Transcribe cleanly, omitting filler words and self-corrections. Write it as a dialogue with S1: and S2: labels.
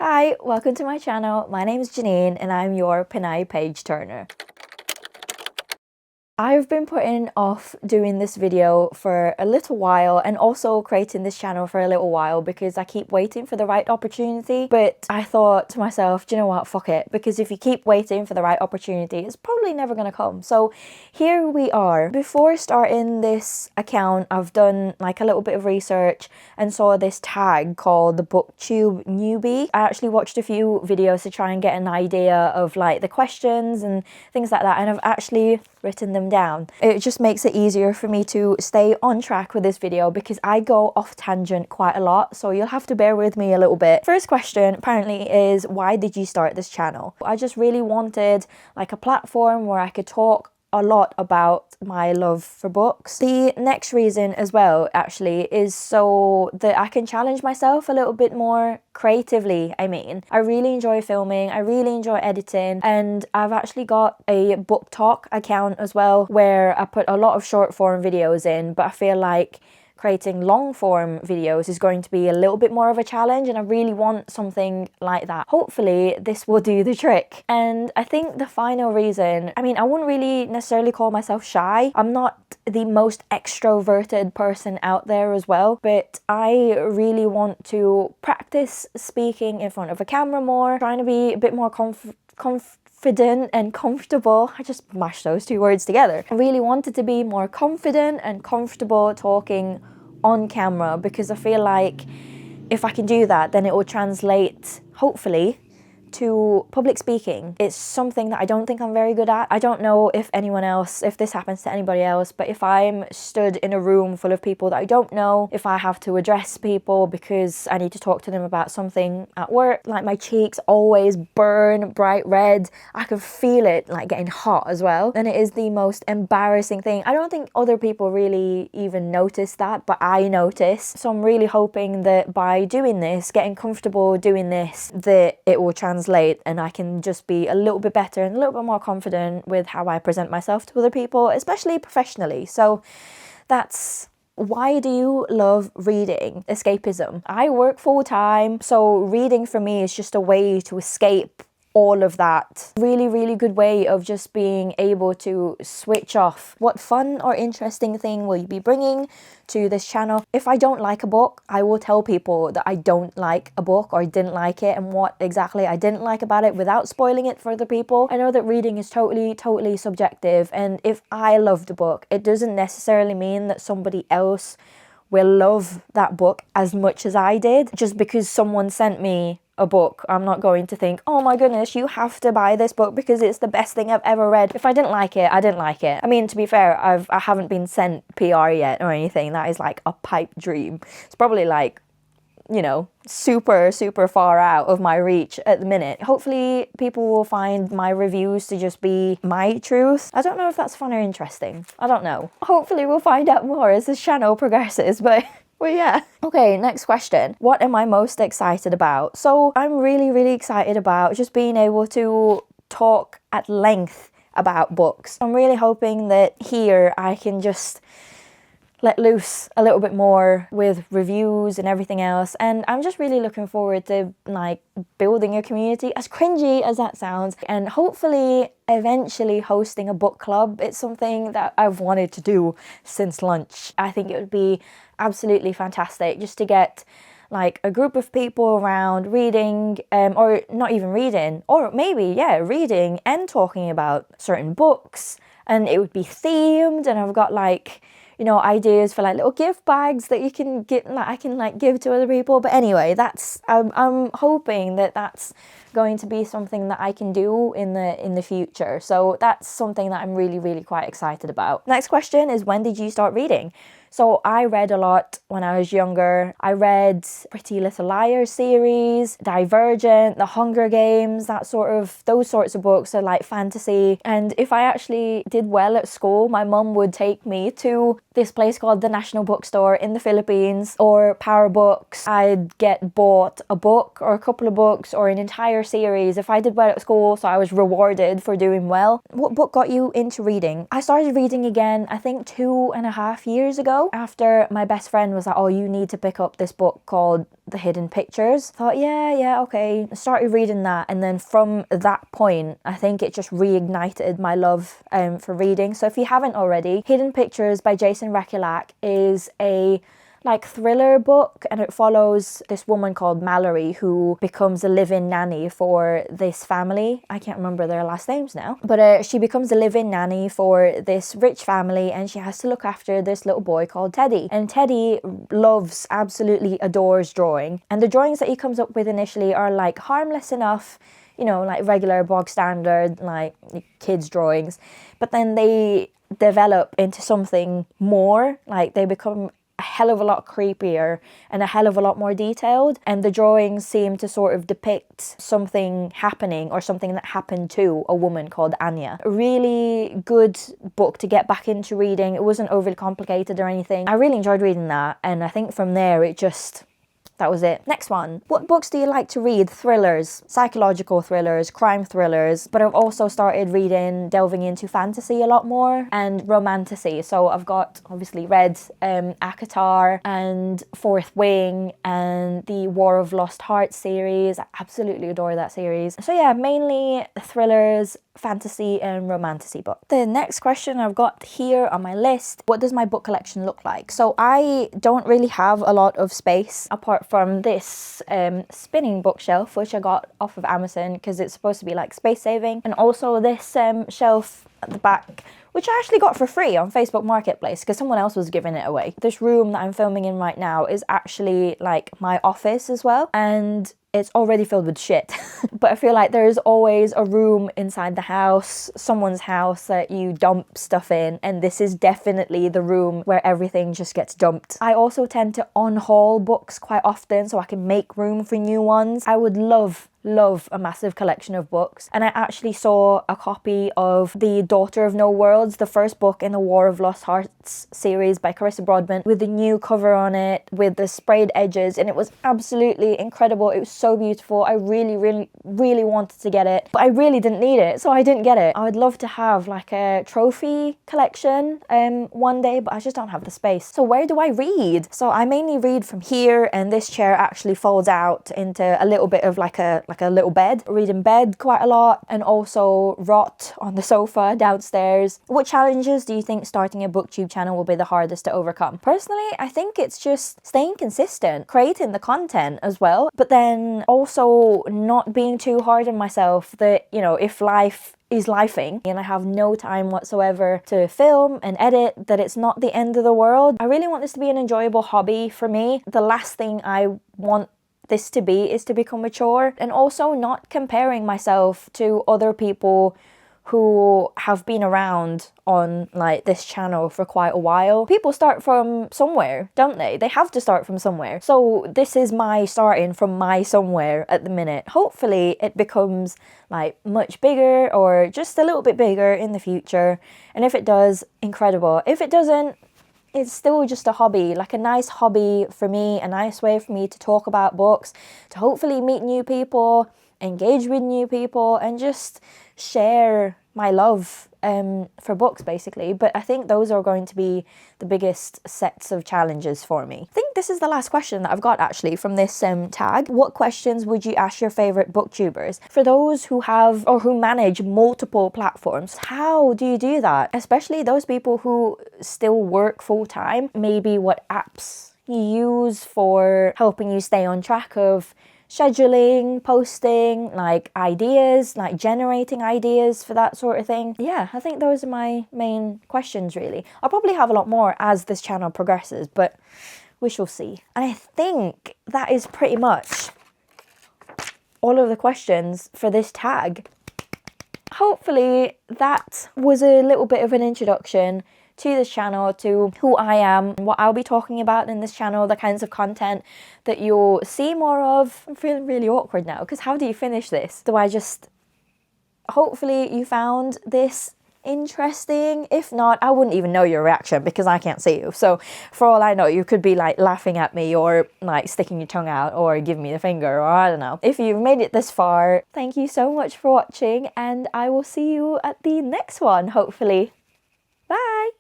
S1: Hi, welcome to my channel. My name is Janeen and I'm your Pinay page turner. I've been putting off doing this video for a little while and also creating this channel for a little while because I keep waiting for the right opportunity. But I thought to myself, do you know what, fuck it, because if you keep waiting for the right opportunity, it's probably never gonna come. So here we are. Before starting this account, I've done like a little bit of research and saw this tag called the booktube newbie. I actually watched a few videos to try and get an idea of like the questions and things like that, and I've actually written them down. It just makes it easier for me to stay on track with this video because I go off tangent quite a lot, so you'll have to bear with me a little bit. First question apparently is, why did you start this channel? I just really wanted like a platform where I could talk a lot about my love for books. The next reason as well actually is so that I can challenge myself a little bit more creatively. I really enjoy filming, I really enjoy editing, and I've actually got a book talk account as well where I put a lot of short form videos in, but I feel like creating long form videos is going to be a little bit more of a challenge, and I really want something like that. Hopefully this will do the trick. And I think the final reason, I wouldn't really necessarily call myself shy. I'm not the most extroverted person out there as well, but I really want to practice speaking in front of a camera more, trying to be a bit more confident and comfortable. I just mashed those two words together. I really wanted to be more confident and comfortable talking on camera because I feel like if I can do that, then it will translate, hopefully, to public speaking. It's something that I don't think I'm very good at. I don't know if anyone else, if this happens to anybody else, but if I'm stood in a room full of people that I don't know, if I have to address people because I need to talk to them about something at work, like my cheeks always burn bright red. I can feel it like getting hot as well. And it is the most embarrassing thing. I don't think other people really even notice that, but I notice. So I'm really hoping that by doing this, getting comfortable doing this, that it will translate and I can just be a little bit better and a little bit more confident with how I present myself to other people, especially professionally. So that's why do you love reading? Escapism. I work full time, so reading for me is just a way to escape all of that. Really, really good way of just being able to switch off. What fun or interesting thing will you be bringing to this channel? If I don't like a book, I will tell people that I don't like a book or didn't like it and what exactly I didn't like about it without spoiling it for other people. I know that reading is totally subjective, and if I loved a book, it doesn't necessarily mean that somebody else will love that book as much as I did. Just because someone sent me a book, I'm not going to think, oh my goodness, you have to buy this book because it's the best thing I've ever read. If I didn't like it, I didn't like it. To be fair, I haven't been sent PR yet or anything. That is like a pipe dream. It's probably like, you know, super far out of my reach at the minute. Hopefully people will find my reviews to just be my truth. I don't know if that's fun or interesting. I don't know. Hopefully we'll find out more as this channel progresses, but well, yeah. Okay, next question. What am I most excited about? So I'm really excited about just being able to talk at length about books. I'm really hoping that here I can just let loose a little bit more with reviews and everything else, and I'm just really looking forward to like building a community, as cringy as that sounds, and hopefully eventually hosting a book club. It's something that I've wanted to do since lunch. I think it would be absolutely fantastic just to get like a group of people around reading, or not even reading, or maybe, yeah, reading and talking about certain books, and it would be themed, and I've got like, you know, ideas for like little gift bags that you can get, like I can like give to other people. But anyway, that's I'm hoping that that's going to be something that I can do in the future. So that's something that I'm really quite excited about. Next question is, when did you start reading? So I read a lot when I was younger. I read Pretty Little Liars series, Divergent, The Hunger Games, those sorts of books are like fantasy. And if I actually did well at school, my mum would take me to this place called the National Bookstore in the Philippines, or Power Books. I'd get bought a book or a couple of books or an entire series if I did well at school, so I was rewarded for doing well. What book got you into reading? I started reading again, I think 2.5 years ago. ago after my best friend was like, oh, you need to pick up this book called The Hidden Pictures. Thought, yeah, okay. Started reading that, and then from that point, I think it just reignited my love for reading. So if you haven't already, Hidden Pictures by Jason Rekulak is a like thriller book, and it follows this woman called Mallory who becomes a live-in nanny for this family. I can't remember their last names now, but she becomes a live-in nanny for this rich family, and she has to look after this little boy called Teddy. And Teddy loves, absolutely adores drawing, and the drawings that he comes up with initially are like harmless enough, you know, like regular bog standard like kids drawings, but then they develop into something more. Like they become a hell of a lot creepier and a hell of a lot more detailed, and the drawings seem to sort of depict something happening or something that happened to a woman called Anya. A really good book to get back into reading. It wasn't overly complicated or anything. I really enjoyed reading that, and I think from there it just... that was it. Next one. What books do you like to read? Thrillers, psychological thrillers, crime thrillers, but I've also started delving into fantasy a lot more and romantasy. So I've got obviously read ACOTAR and Fourth Wing and the War of Lost Hearts series. I absolutely adore that series. So yeah, mainly thrillers, fantasy and romantasy book. The next question I've got here on my list, what does my book collection look like? So I don't really have a lot of space apart from this spinning bookshelf, which I got off of Amazon because it's supposed to be like space saving, and also this shelf at the back, which I actually got for free on Facebook Marketplace because someone else was giving it away. This room that I'm filming in right now is actually like my office as well, and it's already filled with shit. But I feel like there's always a room inside the house, someone's house, that you dump stuff in, and this is definitely the room where everything just gets dumped. I also tend to unhaul books quite often so I can make room for new ones. I would love a massive collection of books, and I actually saw a copy of The Daughter of No Worlds, the first book in the War of Lost Hearts series by Carissa Broadbent, with the new cover on it with the sprayed edges, and it was absolutely incredible. It was so beautiful. I really wanted to get it, but I really didn't need it, so I didn't get it. I would love to have like a trophy collection one day, but I just don't have the space. So where do I read? So I mainly read from here, and this chair actually folds out into a little bit of like a little bed. I read in bed quite a lot, and also rot on the sofa downstairs. What challenges do you think starting a booktube channel will be the hardest to overcome? Personally, I think it's just staying consistent, creating the content as well, but then also not being too hard on myself that, you know, if life is lifing and I have no time whatsoever to film and edit, that it's not the end of the world. I really want this to be an enjoyable hobby for me. The last thing I want this to be is to become mature, and also not comparing myself to other people who have been around on like this channel for quite a while. People start from somewhere, don't they? They have to start from somewhere. So this is my starting from my somewhere at the minute. Hopefully it becomes like much bigger or just a little bit bigger in the future. And if it does, incredible. If it doesn't, it's still just a hobby, like a nice hobby for me, a nice way for me to talk about books, to hopefully meet new people, engage with new people, and just share my love for books basically. But I think those are going to be the biggest sets of challenges for me. I think this is the last question that I've got actually from this tag. What questions would you ask your favorite booktubers? For those who have or who manage multiple platforms, how do you do that? Especially those people who still work full-time. Maybe what apps you use for helping you stay on track of scheduling, posting, like ideas, like generating ideas for that sort of thing. Yeah, I think those are my main questions really. I'll probably have a lot more as this channel progresses, but we shall see. And I think that is pretty much all of the questions for this tag. Hopefully that was a little bit of an introduction to this channel, to who I am, what I'll be talking about in this channel, the kinds of content that you'll see more of. I'm feeling really awkward now because how do you finish this? Do I just... Hopefully you found this interesting. If not, I wouldn't even know your reaction because I can't see you. So for all I know, you could be like laughing at me or like sticking your tongue out or giving me the finger, or I don't know. If you've made it this far, thank you so much for watching, and I will see you at the next one, hopefully. Bye!